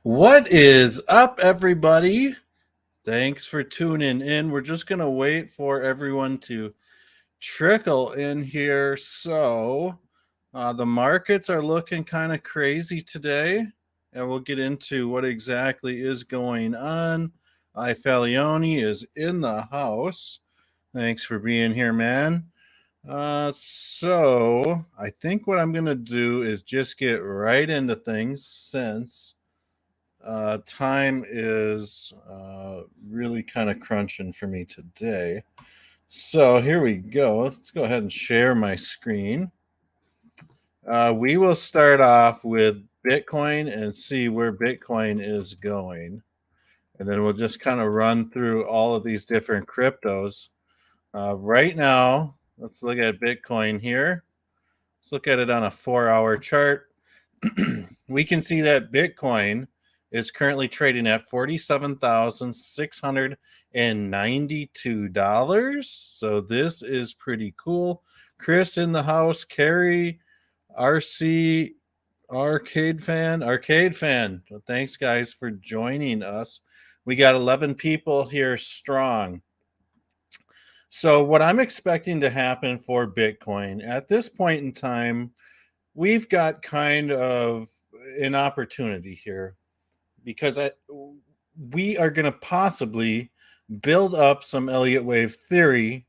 What is up, everybody? Thanks for tuning in. We're just going to wait for everyone to trickle in here. So, the markets are looking kind of crazy today, and we'll get into what exactly is going on. Ifalioni is in the house. Thanks for being here, man. So I think what I'm going to do is just get right into things since time is really kind of crunching for me today. So here we go. Let's go ahead and share my screen. We will start off with Bitcoin and see where Bitcoin is going. And then we'll just kind of run through all of these different cryptos. Right now, let's look at Bitcoin here. Let's look at it on a 4-hour chart. We can see that Bitcoin is currently trading at $47,692. So this is pretty cool. Chris in the house, Carrie, RC, Arcade Fan. Well, thanks, guys, for joining us. We got 11 people here strong. So what I'm expecting to happen for Bitcoin at this point in time, we've got kind of an opportunity here because we are going to possibly build up some Elliott wave theory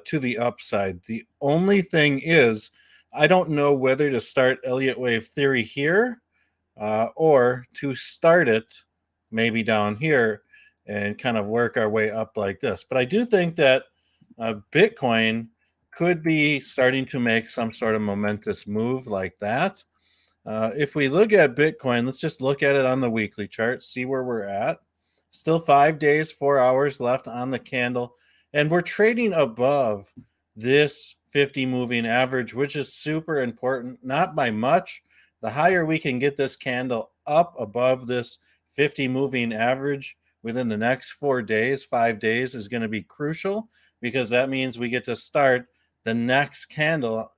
to the upside. The only thing is, I don't know whether to start Elliott wave theory here or to start it maybe down here and kind of work our way up like this. But I do think that Bitcoin could be starting to make some sort of momentous move like that. If we look at Bitcoin, let's just look at it on the weekly chart, see where we're at. Still 5 days, 4 hours left on the candle, and we're trading above this 50 moving average, which is super important, not by much. The higher we can get this candle up above this 50 moving average within the next 4 days, 5 days is going to be crucial, because that means we get to start the next candle.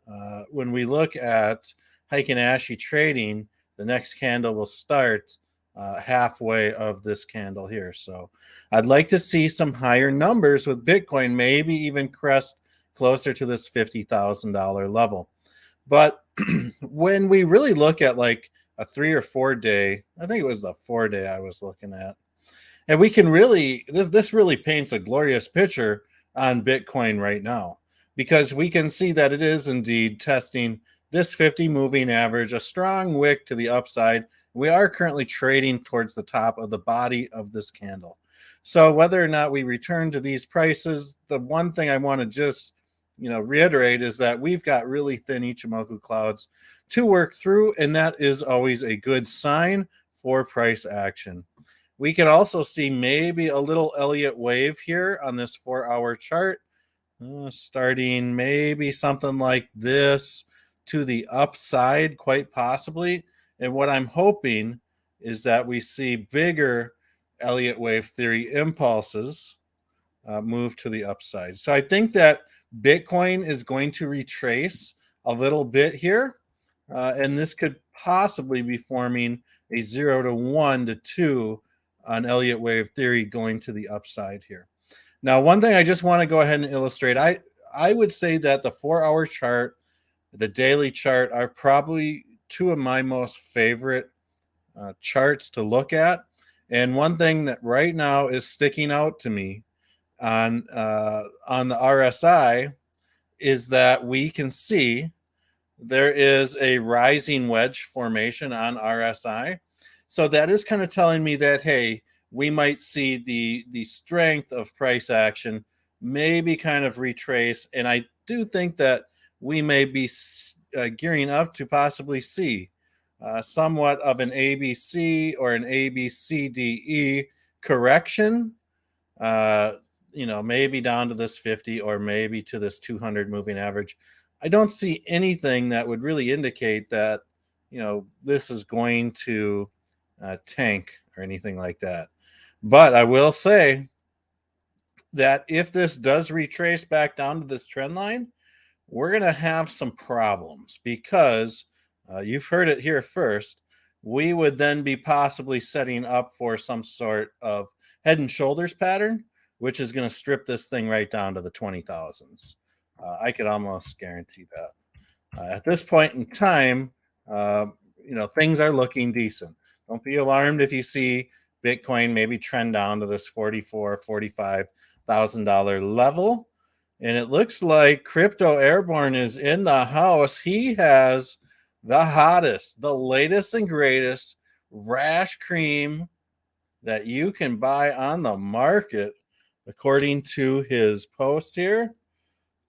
When we look at Heiken Ashi trading, the next candle will start halfway of this candle here. So I'd like to see some higher numbers with Bitcoin, maybe even crest closer to this $50,000 level. But when we really look at like a 3 or 4 day, I think it was the 4 day I was looking at, and we can really, this really paints a glorious picture on Bitcoin right now, because we can see that it is indeed testing this 50 moving average, a strong wick to the upside. We are currently trading towards the top of the body of this candle. So whether or not we return to these prices, the one thing I want to just reiterate is that we've got really thin Ichimoku clouds to work through, and that is always a good sign for price action. We can also see maybe a little Elliott wave here on this 4-hour chart, starting maybe something like this to the upside, quite possibly. And what I'm hoping is that we see bigger Elliott wave theory impulses move to the upside. So I think that Bitcoin is going to retrace a little bit here, and this could possibly be forming a 0 to 1 to 2 on Elliott wave theory going to the upside here. Now, one thing I just want to go ahead and illustrate, I would say that the 4-hour chart, the daily chart are probably two of my most favorite charts to look at. And one thing that right now is sticking out to me on the RSI is that we can see there is a rising wedge formation on RSI. So that is kind of telling me that, hey, we might see the strength of price action maybe kind of retrace. And I do think that we may be gearing up to possibly see somewhat of an ABC or an ABCDE correction, maybe down to this 50 or maybe to this 200 moving average. I don't see anything that would really indicate that, this is going to tank or anything like that. But I will say that if this does retrace back down to this trend line, we're going to have some problems, because you've heard it here first. we would then be possibly setting up for some sort of head and shoulders pattern, which is going to strip this thing right down to the 20,000s. I could almost guarantee that. At this point in time, uh, things are looking decent. Don't be alarmed if you see Bitcoin maybe trend down to this $45,000 level. And it looks like Crypto Airborne is in the house. He has the hottest, the latest and greatest rash cream that you can buy on the market, according to his post here.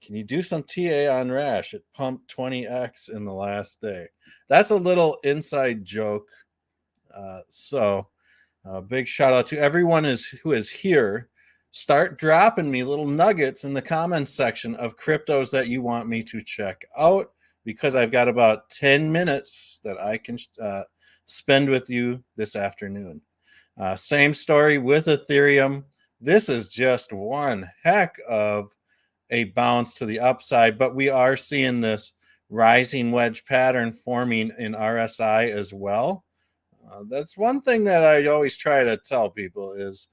Can you do some TA on rash? It pumped 20x in the last day. That's a little inside joke. Big shout out to everyone who is here. Start dropping me little nuggets in the comments section of cryptos that you want me to check out, because I've got about 10 minutes that I can spend with you this afternoon. Same story with Ethereum. This is just one heck of a bounce to the upside, but we are seeing this rising wedge pattern forming in RSI as well. That's one thing that I always try to tell people is,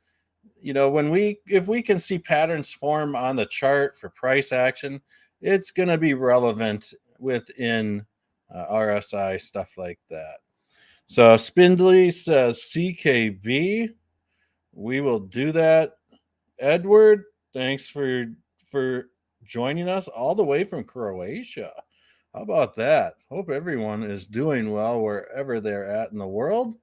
if we can see patterns form on the chart for price action, it's going to be relevant within RSI, stuff like that. So Spindly says CKB. We will do that. Edward, thanks for joining us all the way from Croatia. How about that? Hope everyone is doing well wherever they're at in the world.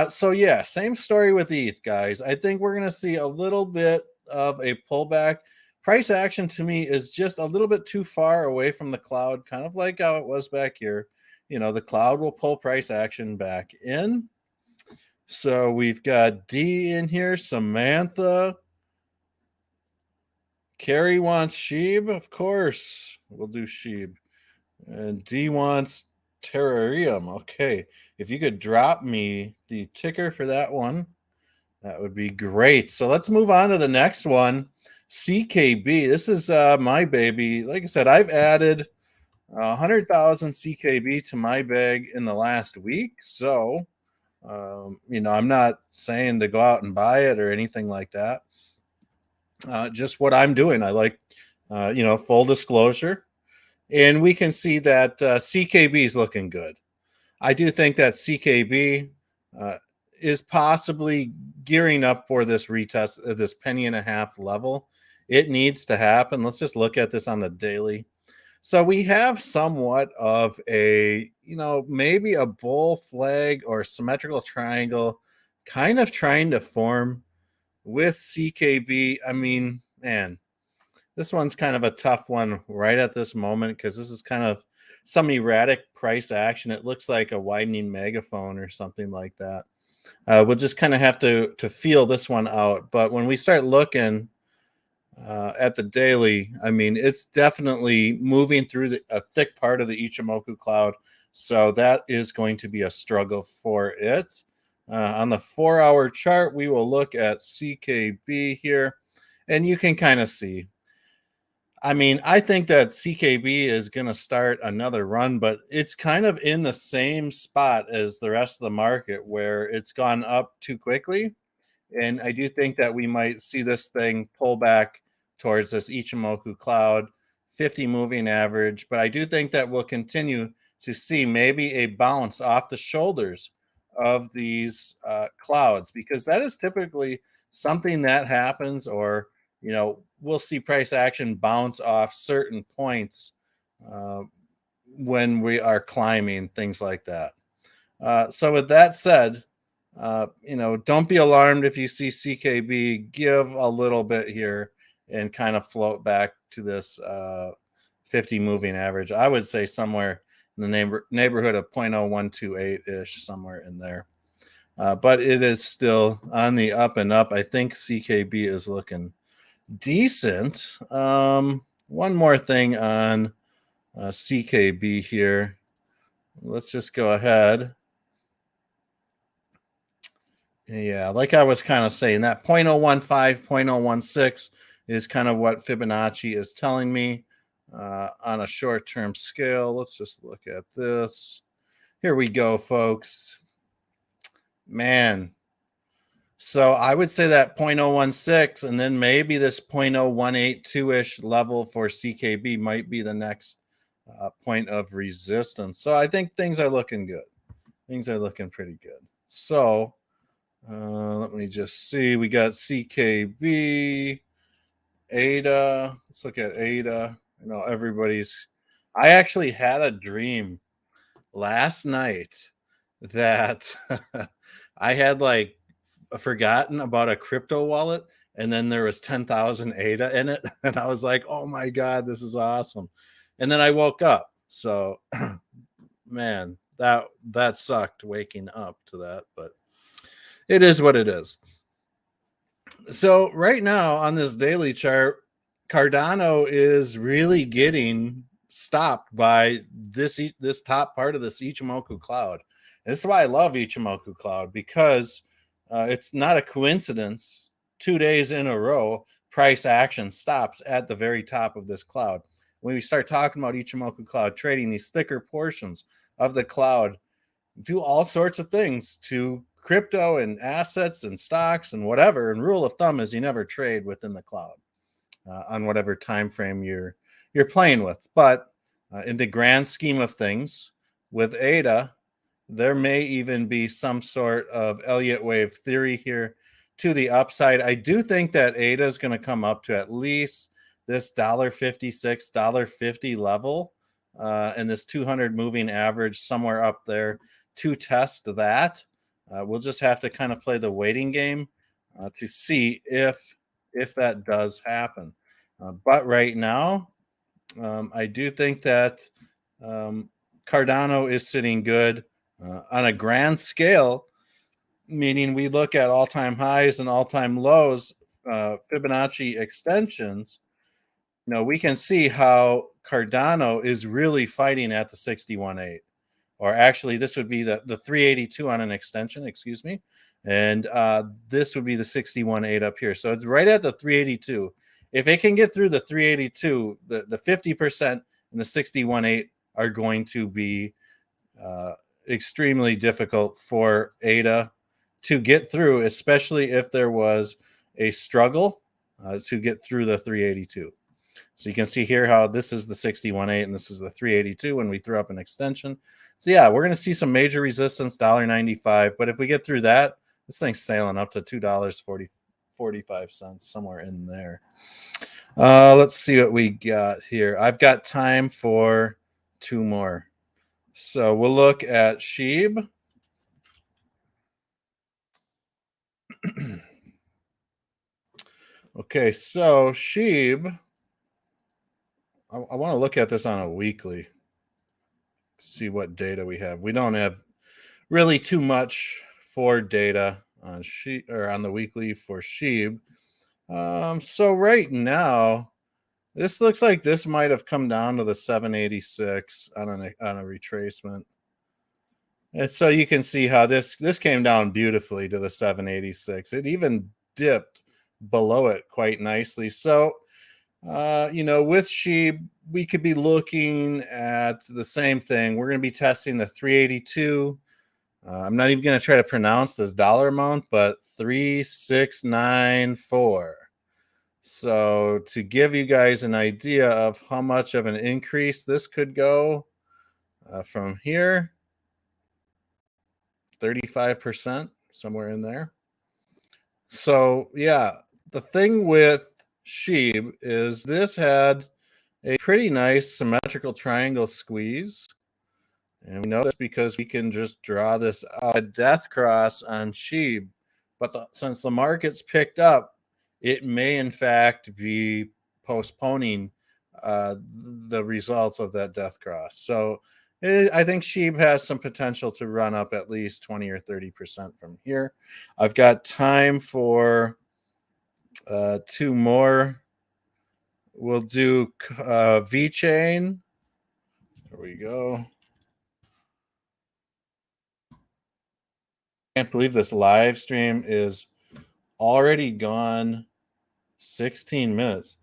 So yeah, same story with ETH, guys. I think we're going to see a little bit of a pullback. Price action to me is just a little bit too far away from the cloud, kind of like how it was back here. The cloud will pull price action back in. So we've got D in here, Samantha. Carrie wants Sheeb, of course. We'll do Sheeb. And D wants Terrarium. Okay. If you could drop me the ticker for that one, that would be great. So let's move on to the next one. CKB. This is my baby. Like I said, I've added 100,000 CKB to my bag in the last week. So, I'm not saying to go out and buy it or anything like that. Just what I'm doing. I like, full disclosure. And we can see that CKB is looking good. I do think that CKB is possibly gearing up for this retest, this penny and a half level. It needs to happen. Let's just look at this on the daily. So we have somewhat of a, maybe a bull flag or symmetrical triangle kind of trying to form with CKB. I mean, man, this one's kind of a tough one right at this moment because this is kind of some erratic price action. It looks like a widening megaphone or something like that. We'll just kind of have to feel this one out. But when we start looking at the daily, I mean, it's definitely moving through a thick part of the Ichimoku cloud. So that is going to be a struggle for it. On the 4-hour chart, we will look at CKB here, and you can kind of see. I mean, I think that CKB is going to start another run, but it's kind of in the same spot as the rest of the market where it's gone up too quickly. And I do think that we might see this thing pull back towards this Ichimoku cloud, 50 moving average. But I do think that we'll continue to see maybe a bounce off the shoulders of these clouds, because that is typically something that happens, or we'll see price action bounce off certain points when we are climbing, things like that. So with that said, don't be alarmed if you see CKB give a little bit here and kind of float back to this 50 moving average. I would say somewhere in the neighborhood of 0.0128-ish, somewhere in there. But it is still on the up and up. I think CKB is looking decent. One more thing on CKB here. Let's just go ahead. Yeah, like I was kind of saying, that 0.015, 0.016 is kind of what Fibonacci is telling me on a short-term scale. Let's just look at this. Here we go, folks. Man. So I would say that 0.016 and then maybe this 0.0182-ish level for CKB might be the next point of resistance. So I think things are looking good. Things are looking pretty good. So let me just see. We got CKB, ADA. Let's look at ADA. I know everybody's. I actually had a dream last night that I had like forgotten about a crypto wallet, and then there was 10,000 ADA in it, and I was like, "Oh my god, this is awesome!" And then I woke up. So, man, that sucked waking up to that, but it is what it is. So right now on this daily chart, Cardano is really getting stopped by this top part of this Ichimoku cloud. And this is why I love Ichimoku cloud, because it's not a coincidence. 2 days in a row, price action stops at the very top of this cloud. When we start talking about Ichimoku cloud trading, these thicker portions of the cloud do all sorts of things to crypto and assets and stocks and whatever. And rule of thumb is you never trade within the cloud on whatever time frame you're playing with. But in the grand scheme of things, with ADA, there may even be some sort of Elliott wave theory here to the upside. I do think that ADA is going to come up to at least this $1.56, $1.50 level, and this 200 moving average somewhere up there to test that. We'll just have to kind of play the waiting game to see if that does happen. But right now, I do think that Cardano is sitting good on a grand scale, meaning we look at all-time highs and all-time lows, Fibonacci extensions. We can see how Cardano is really fighting at the 61.8. Or actually, this would be the 382 on an extension, excuse me. And this would be the 61.8 up here. So it's right at the 382. If it can get through the 382, the 50% and the 61.8 are going to be extremely difficult for ADA to get through, especially if there was a struggle to get through the 382. So you can see here how this is the 61.8 and this is the 382 when we throw up an extension. So yeah, we're going to see some major resistance, $1.95. But if we get through that, this thing's sailing up to $2.45, somewhere in there. Let's see what we got here. I've got time for 2 more. So we'll look at SHIB. Okay, so SHIB, I want to look at this on a weekly, see what data we have. We don't have really too much for data on on the weekly for SHIB. So right now, this looks like this might have come down to the 786 on a retracement. And so you can see how this came down beautifully to the 786. It even dipped below it quite nicely. So with SHIB, we could be looking at the same thing. We're going to be testing the 382. I'm not even going to try to pronounce this dollar amount, but 3694. So to give you guys an idea of how much of an increase this could go from here, 35%, somewhere in there. So yeah, the thing with SHIB is this had a pretty nice symmetrical triangle squeeze. And we know this because we can just draw this out, a death cross on SHIB. But since the market's picked up, it may in fact be postponing the results of that death cross. So I think SHIB has some potential to run up at least 20 or 30% from here. I've got time for 2 more. We'll do VChain. There we go. Can't believe this live stream is already gone 16 minutes.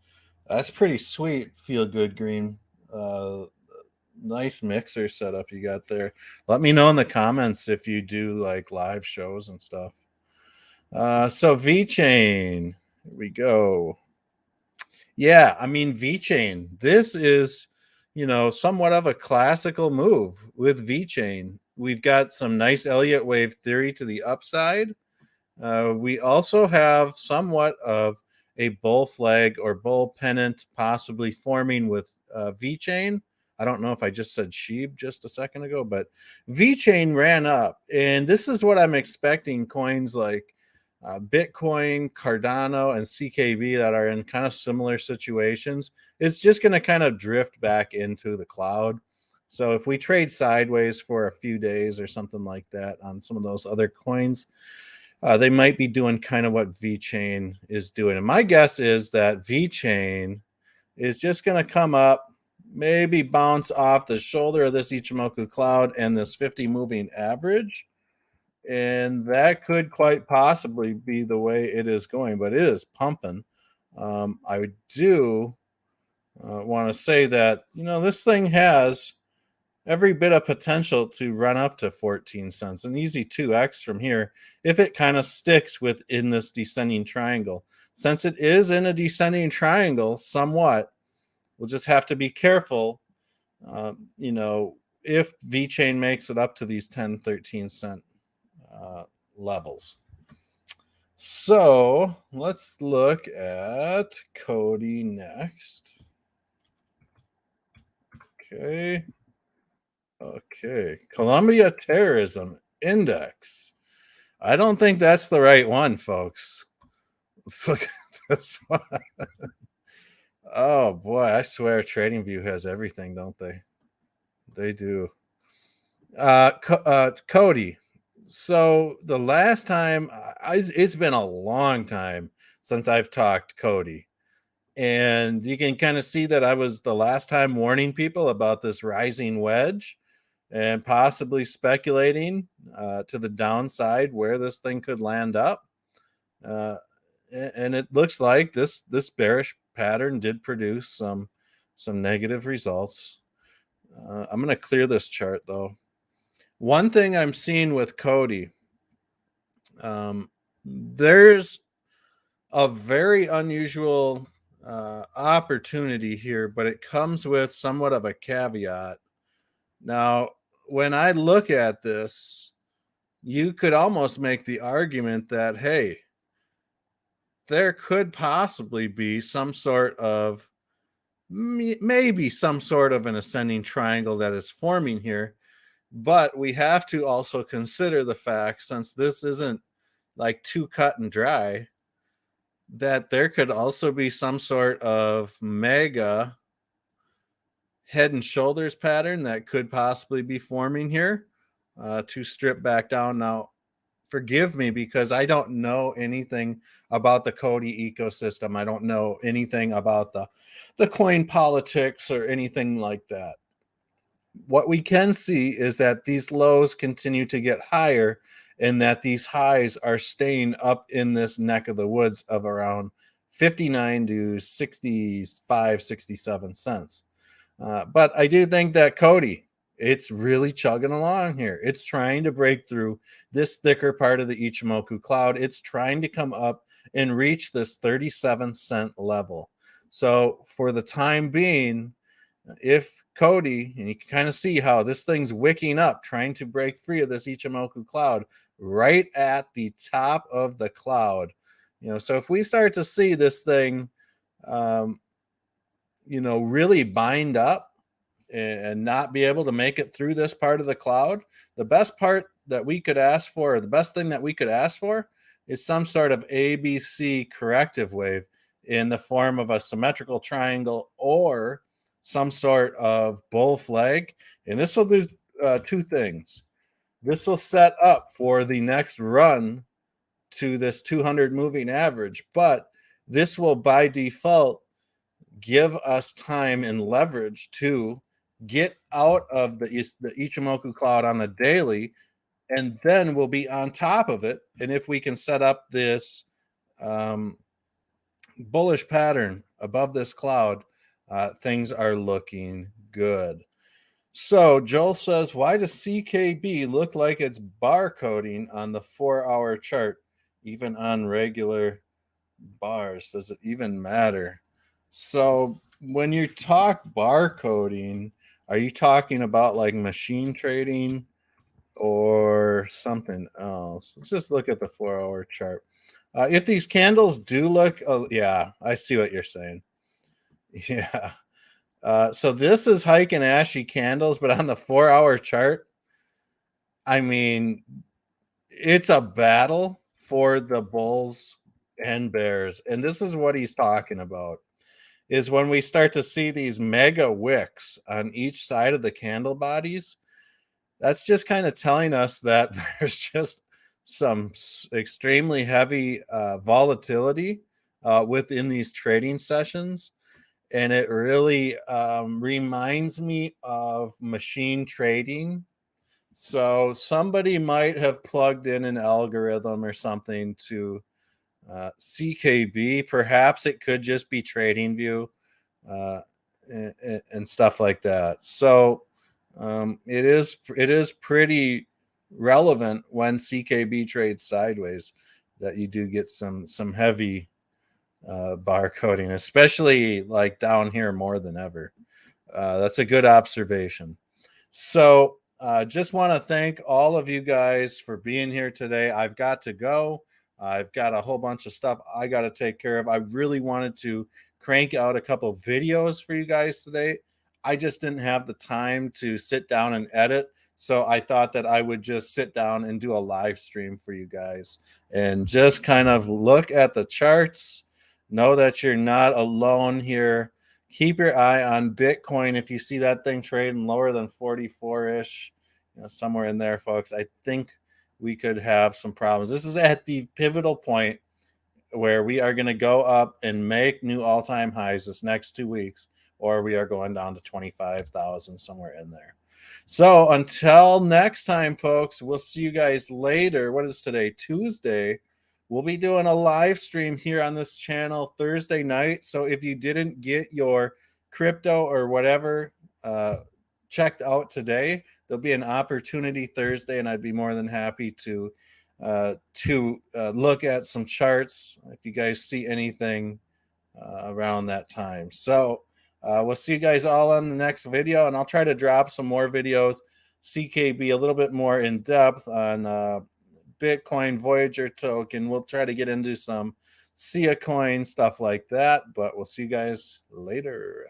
That's pretty sweet. Feel good green. Nice mixer setup you got there. Let me know in the comments if you do like live shows and stuff. So VeChain, here we go. Yeah, I mean VeChain. This is, somewhat of a classical move with VeChain. We've got some nice Elliott wave theory to the upside. We also have somewhat of a bull flag or bull pennant possibly forming with VeChain. I don't know if I just said Sheeb just a second ago, but VeChain ran up. And this is what I'm expecting coins like Bitcoin, Cardano, and CKB that are in kind of similar situations. It's just going to kind of drift back into the cloud. So if we trade sideways for a few days or something like that on some of those other coins, they might be doing kind of what VeChain is doing. And my guess is that VeChain is just going to come up, maybe bounce off the shoulder of this Ichimoku cloud and this 50 moving average. And that could quite possibly be the way it is going, but it is pumping. I do want to say that, this thing has every bit of potential to run up to 14 cents, an easy 2x from here if it kind of sticks within this descending triangle. Since it is in a descending triangle somewhat, we'll just have to be careful, if VeChain makes it up to these 10, 13 cent levels. So let's look at Cody next. Okay. Columbia Terrorism Index. I don't think that's the right one, folks. Let's look at this one. Oh boy, I swear TradingView has everything, don't they? They do. Cody. So the last time, it's been a long time since I've talked Cody. And you can kind of see that I was the last time warning people about this rising wedge and possibly speculating to the downside where this thing could land up. And it looks like this bearish pattern did produce some negative results. I'm going to clear this chart though. One thing I'm seeing with Cody, there's a very unusual opportunity here, but it comes with somewhat of a caveat. Now, when I look at this, you could almost make the argument that, hey, there could possibly be some sort of, maybe some sort of an ascending triangle that is forming here. But we have to also consider the fact, since this isn't like too cut and dry, that there could also be some sort of mega head and shoulders pattern that could possibly be forming here to strip back down. Now, forgive me because I don't know anything about the Cody ecosystem. I don't know anything about the coin politics or anything like that. What we can see is that these lows continue to get higher and that these highs are staying up in this neck of the woods of around 59 to 65, 67 cents. But I do think that Cody, it's really chugging along here. It's trying to break through this thicker part of the Ichimoku cloud. It's trying to come up and reach this 37 cent level. So for the time being, if Cody, and you can kind of see how this thing's wicking up, trying to break free of this Ichimoku cloud right at the top of the cloud. So if we start to see this thing, really bind up and not be able to make it through this part of the cloud, the best part that we could ask for, or the best thing that we could ask for, is some sort of ABC corrective wave in the form of a symmetrical triangle or some sort of bull flag. And this will do two things. This will set up for the next run to this 200 moving average, but this will by default give us time and leverage to get out of the Ichimoku cloud on the daily, and then we'll be on top of it. And if we can set up this bullish pattern above this cloud, things are looking good. So Joel says, why does CKB look like it's barcoding on the 4-hour chart, even on regular bars? Does it even matter? So when you talk barcoding, are you talking about like machine trading or something else? Let's just look at the 4-hour chart. If these candles do look, yeah, I see what you're saying. Yeah. So this is Hike and Ashy candles, but on the 4-hour chart, I mean, it's a battle for the bulls and bears. And this is what he's talking about is when we start to see these mega wicks on each side of the candle bodies, that's just kind of telling us that there's just some extremely heavy volatility within these trading sessions. And it really reminds me of machine trading. So somebody might have plugged in an algorithm or something to CKB. Perhaps it could just be TradingView uh, and stuff like that. So it is pretty relevant when CKB trades sideways that you do get some heavy barcoding, especially like down here more than ever. That's a good observation. So, just want to thank all of you guys for being here today. I've got to go. I've got a whole bunch of stuff I got to take care of. I really wanted to crank out a couple videos for you guys today. I just didn't have the time to sit down and edit. So I thought that I would just sit down and do a live stream for you guys and just kind of look at the charts. Know that you're not alone here. Keep your eye on Bitcoin. If you see that thing trading lower than 44-ish, somewhere in there, folks, I think we could have some problems. This is at the pivotal point where we are going to go up and make new all-time highs this next 2 weeks, or we are going down to 25,000, somewhere in there. So until next time, folks, we'll see you guys later. What is today? Tuesday. We'll be doing a live stream here on this channel Thursday night. So if you didn't get your crypto or whatever checked out today, there'll be an opportunity Thursday, and I'd be more than happy to look at some charts if you guys see anything around that time. So we'll see you guys all on the next video, and I'll try to drop some more videos, CKB a little bit more in depth on Bitcoin, Voyager token. We'll try to get into some SIA coin, stuff like that, but we'll see you guys later.